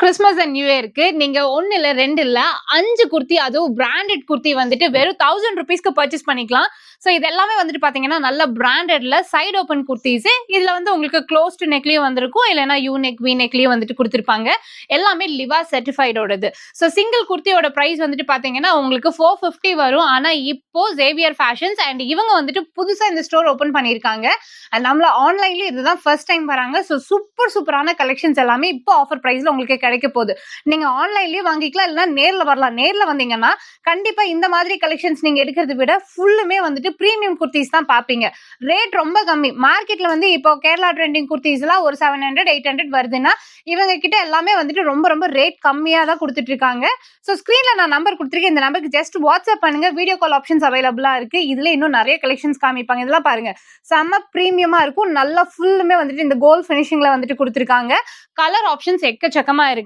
Christmas and new இயருக்கு நீங்க 1 இல்ல 2 இல்ல 5 குர்த்தி, அதுவும் பிராண்டட் குர்த்தி வந்துட்டு வெறும் 1000 ரூபீஸ்க்கு பர்ச்சேஸ் பண்ணிக்கலாம். சோ இது எல்லாமே வந்துட்டு பாத்தீங்கன்னா நல்ல பிராண்டட்ல சைடு ஓபன் குர்த்திஸ். இதுல வந்து உங்களுக்கு க்ளோஸ்ட் நெக்லயும் வந்திருக்கும், இல்லனா யூ நெக் வி நெக்லயும் வந்துட்டு கொடுத்திருப்பாங்க. எல்லாமே லிவா சர்டிஃபைடோடது. சோ சிங்கிள் குர்த்தியோட பிரைஸ் வந்துட்டு பாத்தீங்கன்னா உங்களுக்கு 450 வரும். ஆனா இப்போ Xavier Fashions அண்ட் இவங்க வந்துட்டு புதுசா இந்த ஸ்டோர் ஓபன் பண்ணிருக்காங்க. அண்ட் நம்மள ஆன்லைன்ல இதுதான் ஃபர்ஸ்ட் டைம் வராங்க. சோ சூப்பரான கலெக்ஷன்ஸ் எல்லாமே இப்போ ஆஃபர் பிரைஸ்ல உங்களுக்கு கிடைக்க போகுது. நீங்க ஆன்லைன்லயே வாங்கிக்கலாம், இல்லனா நேர்ல வரலாம். நேர்ல வந்தீங்கன்னா கண்டிப்பா இந்த மாதிரி கலெக்ஷன்ஸ் நீங்க எடுக்கிறத விட ஃபுல்லுமே வந்துட்டு பிரீமியம் குர்த்திஸ் தான் பாப்பீங்க. ரேட் ரொம்ப கம்மி. மார்க்கெட்ல வந்து இப்போ கேரளா ட்ரெண்டிங் குர்த்திஸ்லாம் ஒரு 700 800 வருதுன்னா இவங்க கிட்ட எல்லாமே வந்துட்டு ரொம்ப ரேட் கம்மியா தான் கொடுத்துட்டு இருக்காங்க. சோ ஸ்கிரீன்ல நான் நம்பர் கொடுத்திருக்கேன். இந்த நம்பருக்கு ஜஸ்ட் வாட்ஸ்அப் பண்ணுங்க. வீடியோ கால் ஆப்ஷன்ஸ் அவைலபிளா இருக்கு. இதுல இன்னும் நிறைய கலெக்ஷன்ஸ் காமிப்பாங்க. இதெல்லாம் பாருங்க, செம்ம பிரீமியமா இருக்கும். நல்லா ஃபுல்லுமே வந்துட்டு இந்த கோல்ட் ஃபினிஷிங்ல வந்துட்டு கொடுத்திருக்காங்க. கலர் ஆப்ஷன்ஸ் எக்கச்சக்கமா இருக்கு.